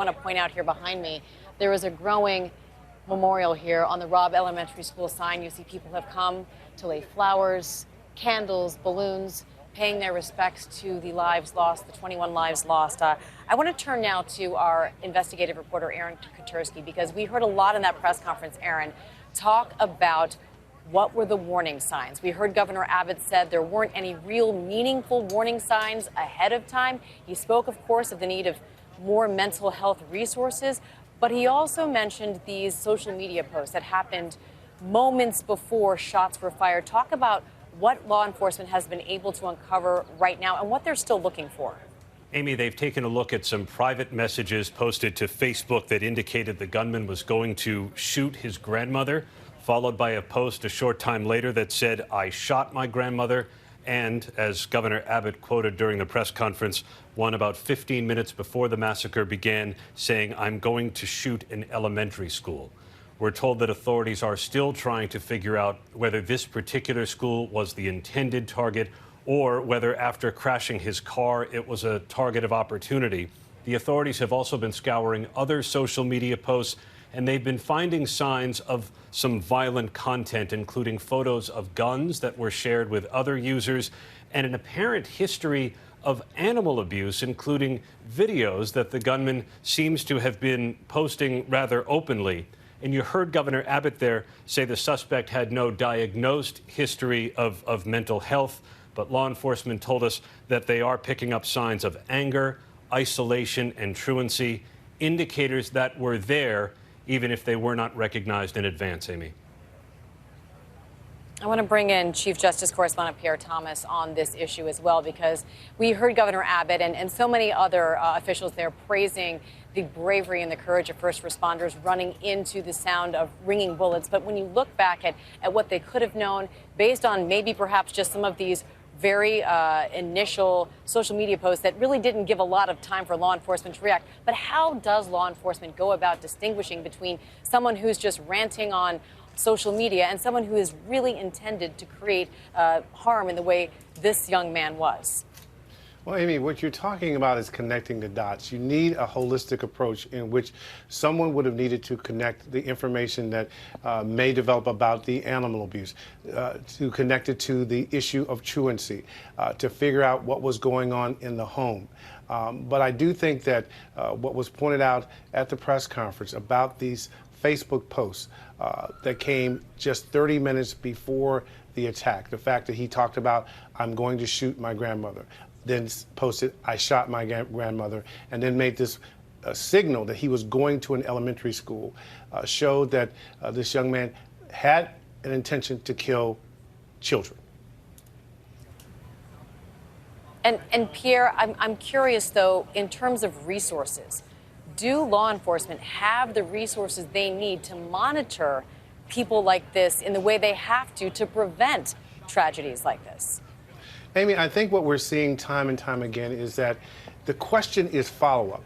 I want to point out here behind me, there is a growing memorial here on the Robb Elementary School sign. You see people have come to lay flowers, candles, balloons, paying their respects to the lives lost, the 21 lives lost. I want to turn now to our investigative reporter, Aaron Katersky, because we heard a lot in that press conference, Aaron, talk about what were the warning signs. We heard Governor Abbott said there weren't any real meaningful warning signs ahead of time. He spoke, of course, of the need of more mental health resources, but he also mentioned these social media posts that happened moments before shots were fired. Talk about what law enforcement has been able to uncover right now and what they're still looking for. Amy, they've taken a look at some private messages posted to Facebook that indicated the gunman was going to shoot his grandmother, followed by a post a short time later that said, "I shot my grandmother." And as Governor Abbott quoted during the press conference, one about 15 minutes before the massacre began, saying, "I'm going to shoot an elementary school." We're told that authorities are still trying to figure out whether this particular school was the intended target or whether after crashing his car, it was a target of opportunity. The authorities have also been scouring other social media posts, and they've been finding signs of some violent content, including photos of guns that were shared with other users and an apparent history of animal abuse, including videos that the gunman seems to have been posting rather openly. And you heard Governor Abbott there say the suspect had no diagnosed history of mental health, but law enforcement told us that they are picking up signs of anger, isolation, and truancy, indicators that were there even if they were not recognized in advance, Amy. I want to bring in Chief Justice Correspondent Pierre Thomas on this issue as well, because we heard Governor Abbott and so many other officials there praising the bravery and the courage of first responders running into the sound of ringing bullets. But when you look back at what they could have known based on maybe perhaps just some of these very initial social media posts that really didn't give a lot of time for law enforcement to react. But how does law enforcement go about distinguishing between someone who's just ranting on social media and someone who is really intended to create harm in the way this young man was? Well, Amy, what you're talking about is connecting the dots. You need a holistic approach in which someone would have needed to connect the information that may develop about the animal abuse, to connect it to the issue of truancy, to figure out what was going on in the home. But I do think that what was pointed out at the press conference about these Facebook posts that came just 30 minutes before the attack, the fact that he talked about, "I'm going to shoot my grandmother," then posted, "I shot my grandmother," and then made this signal that he was going to an elementary school, showed that this young man had an intention to kill children. And Pierre, I'm curious, though, in terms of resources, do law enforcement have the resources they need to monitor people like this in the way they have to prevent tragedies like this? Amy, I think what we're seeing time and time again is that the question is follow-up.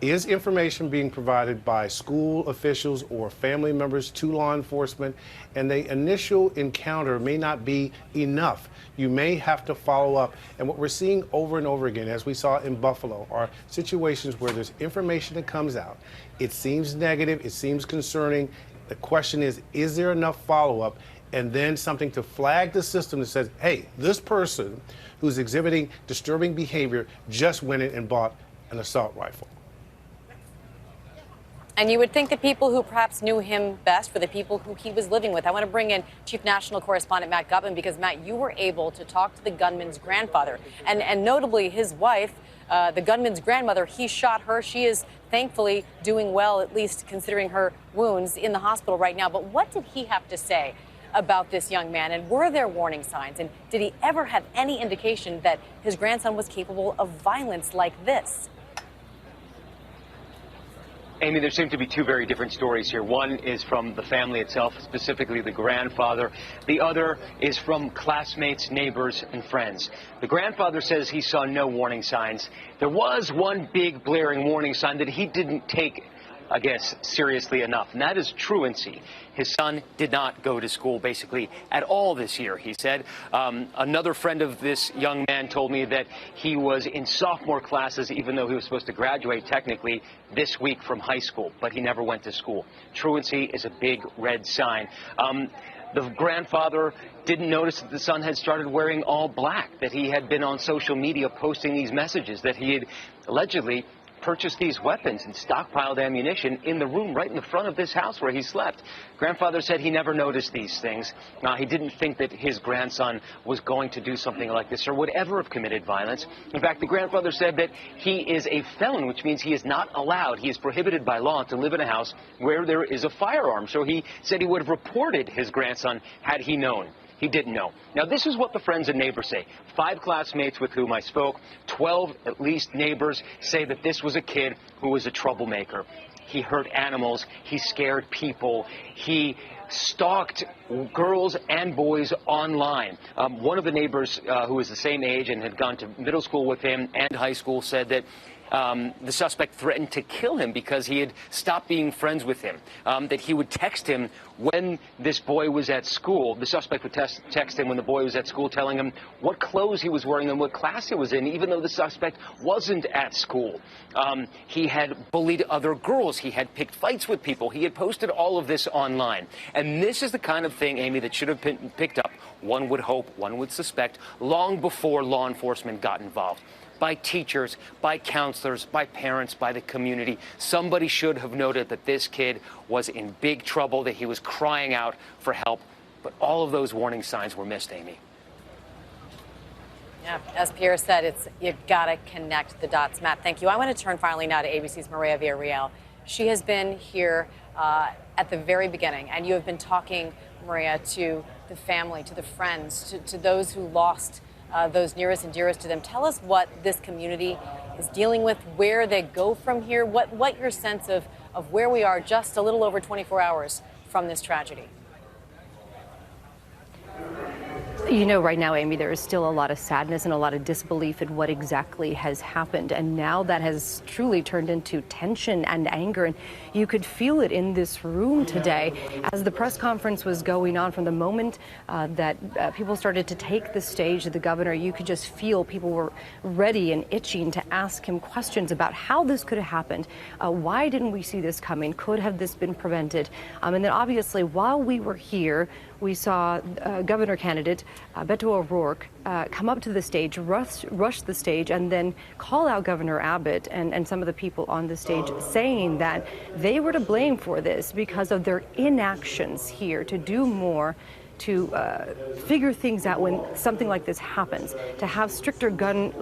Is information being provided by school officials or family members to law enforcement? And the initial encounter may not be enough. You may have to follow up. And what we're seeing over and over again, as we saw in Buffalo, are situations where there's information that comes out. It seems negative, it seems concerning. The question is there enough follow-up? And then something to flag the system that says, hey, this person who's exhibiting disturbing behavior just went in and bought an assault rifle. And you would think the people who perhaps knew him best were the people who he was living with. I want to bring in Chief National Correspondent Matt Gutman, because, Matt, you were able to talk to the gunman's grandfather. And notably, his wife, the gunman's grandmother, he shot her. She is thankfully doing well, at least considering her wounds, in the hospital right now. But what did he have to say about this young man, and were there warning signs, and did he ever have any indication that his grandson was capable of violence like this? Amy, there seem to be two very different stories here. One is from the family itself, specifically the grandfather. The other is from classmates, neighbors, and friends. The grandfather says he saw no warning signs. There was one big blaring warning sign that he didn't take I guess, seriously enough. And that is truancy. His son did not go to school basically at all this year, he said. Another friend of this young man told me that he was in sophomore classes, even though he was supposed to graduate technically this week from high school, but he never went to school. Truancy is a big red sign. The grandfather didn't notice that the son had started wearing all black, that he had been on social media posting these messages, that he had allegedly purchased these weapons and stockpiled ammunition in the room right in the front of this house where he slept. Grandfather said he never noticed these things. He didn't think that his grandson was going to do something like this or would ever have committed violence. In fact, the grandfather said that he is a felon, which means he is not allowed, he is prohibited by law to live in a house where there is a firearm. So he said he would have reported his grandson had he known. He didn't know. Now, this is what the friends and neighbors say. 5 classmates with whom I spoke, 12 at least neighbors say that this was a kid who was a troublemaker. He hurt animals. He scared people. He stalked girls and boys online. One of the neighbors who was the same age and had gone to middle school with him and high school said that the suspect threatened to kill him because he had stopped being friends with him, that he would text him when this boy was at school. The suspect would text him when the boy was at school, telling him what clothes he was wearing and what class he was in, even though the suspect wasn't at school. He had bullied other girls. He had picked fights with people. He had posted all of this online. And this is the kind of thing, Amy, that should have been picked up, one would hope, one would suspect, long before law enforcement got involved. By teachers, by counselors, by parents, by the community. Somebody should have noted that this kid was in big trouble, that he was crying out for help. But all of those warning signs were missed, Amy. Yeah, as Pierre said, you've got to connect the dots. Matt, thank you. I want to turn finally now to ABC's Maria Villarreal. She has been here at the very beginning, and you have been talking, Maria, to the family, to the friends, to those who lost those nearest and dearest to them. Tell us what this community is dealing with, where they go from here, what your sense of where we are just a little over 24 hours from this tragedy. You know, right now, Amy, there is still a lot of sadness and a lot of disbelief in what exactly has happened. And now that has truly turned into tension and anger. And you could feel it in this room today as the press conference was going on. From the moment that people started to take the stage to the governor, you could just feel people were ready and itching to ask him questions about how this could have happened. Why didn't we see this coming? Could have this been prevented? And then obviously, while we were here, we saw governor candidate Beto O'Rourke come up to the stage, rush the stage, and then call out Governor Abbott and some of the people on the stage, saying that they were to blame for this because of their inactions here to do more to figure things out when something like this happens, to have stricter gun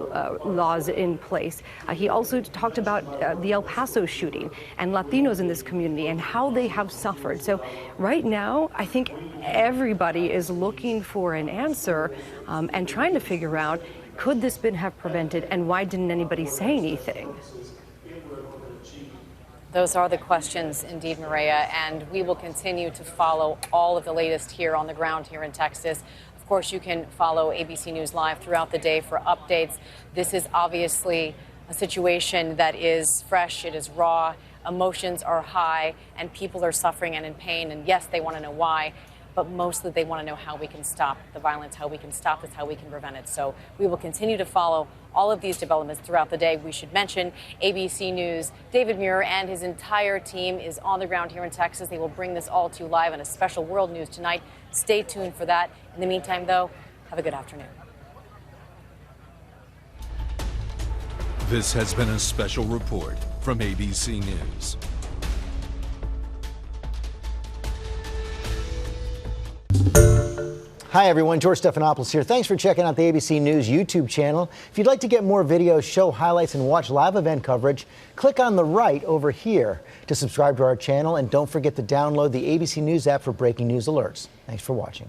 laws in place. He also talked about the El Paso shooting and Latinos in this community and how they have suffered. So right now, I think everybody is looking for an answer and trying to figure out, could this have prevented, and why didn't anybody say anything? Those are the questions, indeed, Maria, and we will continue to follow all of the latest here on the ground here in Texas. Of course, you can follow ABC News Live throughout the day for updates. This is obviously a situation that is fresh, it is raw, emotions are high, and people are suffering and in pain, and yes, they want to know why. But mostly they want to know how we can stop the violence, how we can stop this, how we can prevent it. So we will continue to follow all of these developments throughout the day. We should mention ABC News, David Muir and his entire team is on the ground here in Texas. They will bring this all to you live on a special World News tonight. Stay tuned for that. In the meantime, though, have a good afternoon. This has been a special report from ABC News. Hi everyone, George Stephanopoulos here. Thanks for checking out the ABC News YouTube channel. If you'd like to get more videos, show highlights, and watch live event coverage, click on the right over here to subscribe to our channel, and don't forget to download the ABC News app for breaking news alerts. Thanks for watching.